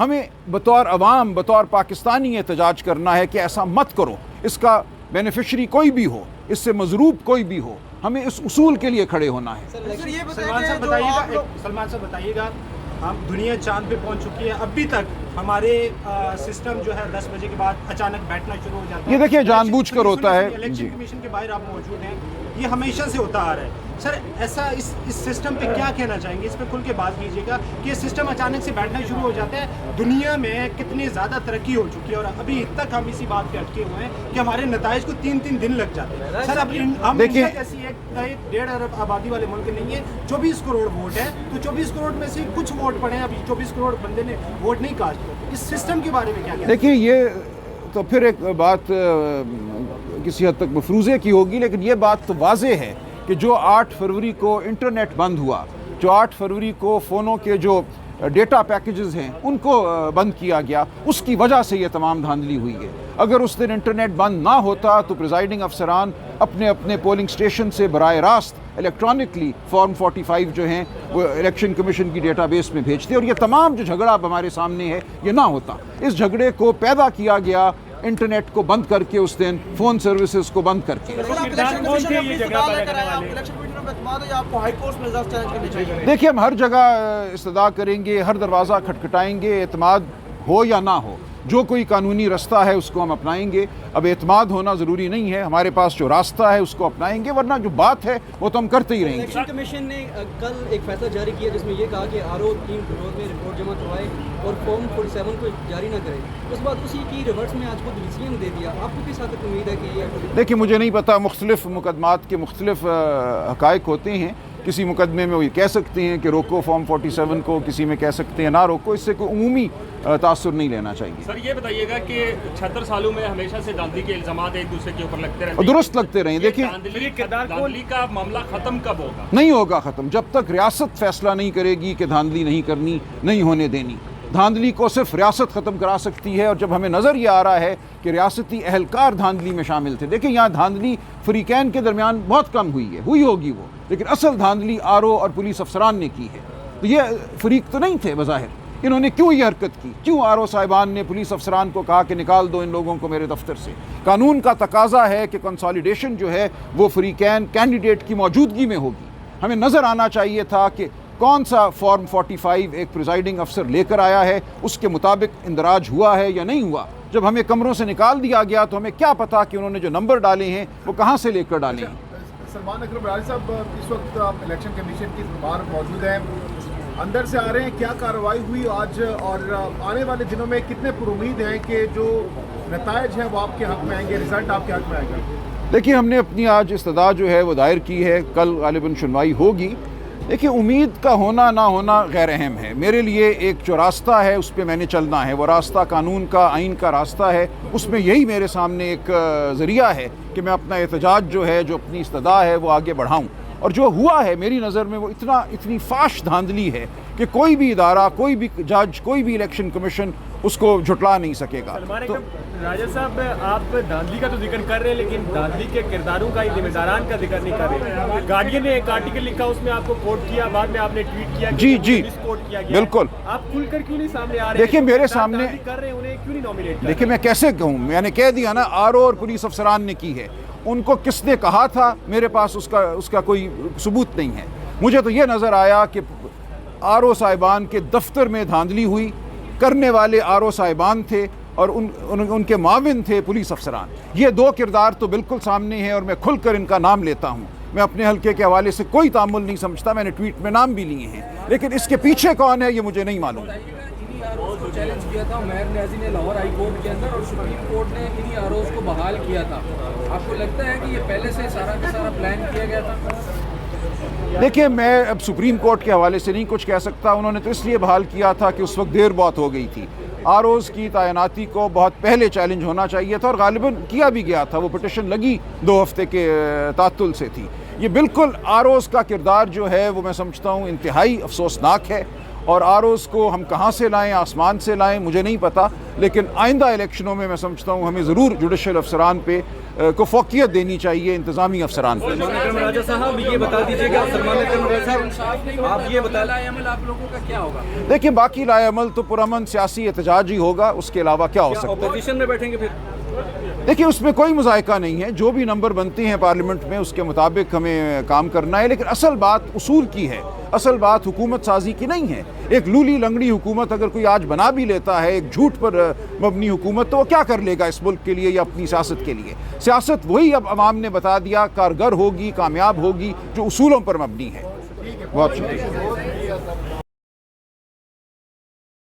ہمیں بطور عوام بطور پاکستانی احتجاج کرنا ہے کہ ایسا مت کرو. اس کا بینیفیشری کوئی بھی ہو, اس سے مضروب کوئی بھی ہو, ہمیں اس اصول کے لیے کھڑے ہونا ہے. سلمان صاحب بتائیے گا, ہم دنیا چاند پہ پہنچ چکی ہے, ابھی تک ہمارے سسٹم جو ہے 10 بجے کے بعد اچانک بیٹھنا شروع ہو جاتا ہے. یہ دیکھیں جان بوجھ کر ہوتا ہے. الیکشن کمیشن کے باہر آپ موجود ہیں, یہ ہمیشہ سے ہوتا آ رہا ہے. سر ایسا اس سسٹم پہ کیا کہنا چاہیں گے, اس پہ کھل کے بات کیجیے گا کہ یہ سسٹم اچانک سے بیٹھنا شروع ہو جاتا ہے. دنیا میں کتنی زیادہ ترقی ہو چکی ہے اور ابھی تک ہم اسی بات پہ اٹکے ہوئے ہیں کہ ہمارے نتائج کو 3 دن لگ جاتے ہیں. سر اب ہم ایسی ایک 1.5 ارب آبادی والے ملک نہیں ہے, 24 کروڑ ووٹ ہے, تو 24 کروڑ میں سے کچھ ووٹ پڑے ہیں, ابھی 24 کروڑ بندے نے ووٹ نہیں کاسٹ. اس سسٹم کے بارے میں کیا کہتے ہیں؟ دیکھیے یہ تو پھر ایک بات کسی حد تک مفروضے کی ہوگی, لیکن یہ بات تو واضح ہے کہ جو 8 فروری کو انٹرنیٹ بند ہوا, جو 8 فروری کو فونوں کے جو ڈیٹا پیکیجز ہیں ان کو بند کیا گیا, اس کی وجہ سے یہ تمام دھاندلی ہوئی ہے. اگر اس دن انٹرنیٹ بند نہ ہوتا تو پریزائڈنگ افسران اپنے اپنے پولنگ اسٹیشن سے براہ راست الیکٹرانکلی فارم 45 جو ہیں وہ الیکشن کمیشن کی ڈیٹا بیس میں بھیجتے, اور یہ تمام جو جھگڑا اب ہمارے سامنے ہے یہ نہ ہوتا. اس جھگڑے کو پیدا کیا گیا انٹرنیٹ کو بند کر کے, اس دن فون سروسز کو بند کر کے. دیکھیے ہم ہر جگہ استدعا کریں گے, ہر دروازہ کھٹکھٹائیں گے, اعتماد ہو یا نہ ہو, جو کوئی قانونی راستہ ہے اس کو ہم اپنائیں گے. اب اعتماد ہونا ضروری نہیں ہے, ہمارے پاس جو راستہ ہے اس کو اپنائیں گے, ورنہ جو بات ہے وہ تو ہم کرتے ہی رہیں گے. الیکشن کمیشن نے کل ایک فیصلہ جاری کیا جس میں یہ کہا کہ RO 3 فروری میں رپورٹ جمع کروائے اور فارم 47 کو جاری نہ کرے. اس بعد اسی کی ریورس میں آج خود ڈیسیژن دے دیا. آپ کو کس حد تک امید ہے کہ یہ؟ دیکھیے مجھے نہیں پتا, مختلف مقدمات کے مختلف حقائق ہوتے ہیں. کسی مقدمے میں وہ یہ کہہ سکتے ہیں کہ روکو فارم 47 کو, کسی میں کہہ سکتے ہیں نہ روکو. اس سے کوئی عمومی تاثر نہیں لینا چاہیے. سر یہ بتائیے گا کہ 76 سالوں میں ہمیشہ سے دھاندلی کے الزامات ایک دوسرے کے اوپر لگتے رہتے ہیں, درست لگتے رہیں. دیکھیں دھاندلی کا معاملہ ختم کب ہوگا؟ نہیں ہوگا ختم جب تک ریاست فیصلہ نہیں کرے گی کہ دھاندلی نہیں کرنی, نہیں ہونے دینی. دھاندلی کو صرف ریاست ختم کرا سکتی ہے, اور جب ہمیں نظر یہ آ رہا ہے کہ ریاستی اہلکار دھاندلی میں شامل تھے. دیکھیں یہاں دھاندلی فریقین کے درمیان بہت کم ہوئی ہے, ہوئی ہوگی وہ, لیکن اصل دھاندلی RO اور پولیس افسران نے کی ہے. تو یہ فریق تو نہیں تھے بظاہر, انہوں نے کیوں یہ حرکت کی؟ کیوں RO صاحبان نے پولیس افسران کو کہا کہ نکال دو ان لوگوں کو میرے دفتر سے؟ قانون کا تقاضا ہے کہ کنسالیڈیشن جو ہے وہ فریقین کینڈیڈیٹ کی موجودگی میں ہوگی. ہمیں نظر آنا چاہیے تھا کہ کون سا فارم 45 ایک پریزائڈنگ افسر لے کر آیا ہے, اس کے مطابق اندراج ہوا ہے یا نہیں ہوا. جب ہمیں کمروں سے نکال دیا گیا تو ہمیں کیا پتا کہ انہوں نے جو نمبر ڈالے ہیں وہ کہاں سے لے کر ڈالے ہیں. سلمان اکرم بڑھاری صاحب اس وقت الیکشن کمیشن کی باہر موجود ہیں, اندر سے آ رہے ہیں, کیا کارروائی ہوئی آج اور آنے والے دنوں میں کتنے پر امید ہیں کہ جو نتائج ہیں وہ آپ کے حق میں آئیں گے, رزلٹ آپ کے حق میں آئے گا؟ دیکھیے ہم نے اپنی آج استدعا جو ہے وہ دائر کی ہے, کل غالباً سنوائی ہوگی. دیکھیے امید کا ہونا نہ ہونا غیر اہم ہے. میرے لیے ایک جو راستہ ہے اس پہ میں نے چلنا ہے, وہ راستہ قانون کا, آئین کا راستہ ہے. اس میں یہی میرے سامنے ایک ذریعہ ہے کہ میں اپنا احتجاج جو ہے, جو اپنی استدعا ہے وہ آگے بڑھاؤں. اور جو ہوا ہے میری نظر میں وہ اتنی فاش دھاندلی ہے کہ کوئی بھی ادارہ, کوئی بھی جج, کوئی بھی الیکشن کمیشن اس کو جھٹلا نہیں سکے گا. راجہ صاحب آپ دھاندلی کا تو ذکر کر رہے ہیں, لیکن دھاندلی کے کرداروں کا, ذمہ داران کا ذکر نہیں کر رہے. گارڈین نے ایک آرٹیکل لکھا, اس میں آپ کو کوٹ کیا, بعد میں آپ نے ٹویٹ کیا جی کوٹ کیا گیا. بالکل. آپ کھل کر کیوں نہیں سامنے آ رہے؟ دیکھیں میرے سامنے کر رہے ہیں, انہیں کیوں نہیں نامینیٹ؟ دیکھیں میں کیسے کہوں, میں نے کہہ دیا نا RO اور پولیس افسران نے کی ہے. ان کو کس نے کہا تھا, میرے پاس اس کا کوئی ثبوت نہیں ہے. مجھے تو یہ نظر آیا کہ RO صاحبان کے دفتر میں دھاندلی ہوئی, کرنے والے RO صاحبان تھے اور ان کے معاون تھے پولیس افسران. یہ دو کردار تو بالکل سامنے ہیں اور میں کھل کر ان کا نام لیتا ہوں. میں اپنے حلقے کے حوالے سے کوئی تعامل نہیں سمجھتا, میں نے ٹویٹ میں نام بھی لیے ہیں, لیکن اس کے پیچھے کون ہے یہ مجھے نہیں معلوم. چیلنج کیا تھا مہر نیازی نے لاہور ہائی کورٹ کے اندر, اور سپریم کورٹ نے انہی ROs کو بحال کیا تھا. آپ کو لگتا ہے کہ یہ پہلے سے سارا کا سارا پلان کیا گیا تھا؟ دیکھیں میں اب سپریم کورٹ کے حوالے سے نہیں کچھ کہہ سکتا. انہوں نے تو اس لیے بحال کیا تھا کہ اس وقت دیر بہت ہو گئی تھی. ROs کی تعیناتی کو بہت پہلے چیلنج ہونا چاہیے تھا, اور غالباً کیا بھی گیا تھا. وہ پٹیشن لگی 2 ہفتے کے تعطل سے تھی. یہ بالکل ROs کا کردار جو ہے وہ میں سمجھتا ہوں انتہائی افسوسناک ہے, اور ROs کو ہم کہاں سے لائیں، آسمان سے لائیں، مجھے نہیں پتا، لیکن آئندہ الیکشنوں میں سمجھتا ہوں ہمیں ضرور جوڈیشل افسران پہ کو فوقیت دینی چاہیے انتظامی افسران پہ۔ راجہ صاحب یہ بتا دیجیے گا، سلمان اکرم راجہ صاحب آپ یہ بتا لائے عمل آپ لوگوں کا کیا ہوگا؟ دیکھیں باقی لائے عمل تو پرامن سیاسی احتجاج ہی ہوگا، اس کے علاوہ کیا ہو سکتا ہے؟ اپوزیشن میں بیٹھیں گے پھر؟ دیکھیں اس میں کوئی مذائقہ نہیں ہے، جو بھی نمبر بنتے ہیں پارلیمنٹ میں اس کے مطابق ہمیں کام کرنا ہے، لیکن اصل بات اصول کی ہے، اصل بات حکومت سازی کی نہیں ہے۔ ایک لولی لنگڑی حکومت اگر کوئی آج بنا بھی لیتا ہے، ایک جھوٹ پر مبنی حکومت، تو وہ کیا کر لے گا اس ملک کے لیے یا اپنی سیاست کے لیے؟ سیاست وہی اب عوام نے بتا دیا کارگر ہوگی، کامیاب ہوگی، جو اصولوں پر مبنی ہے۔ بہت شکریہ۔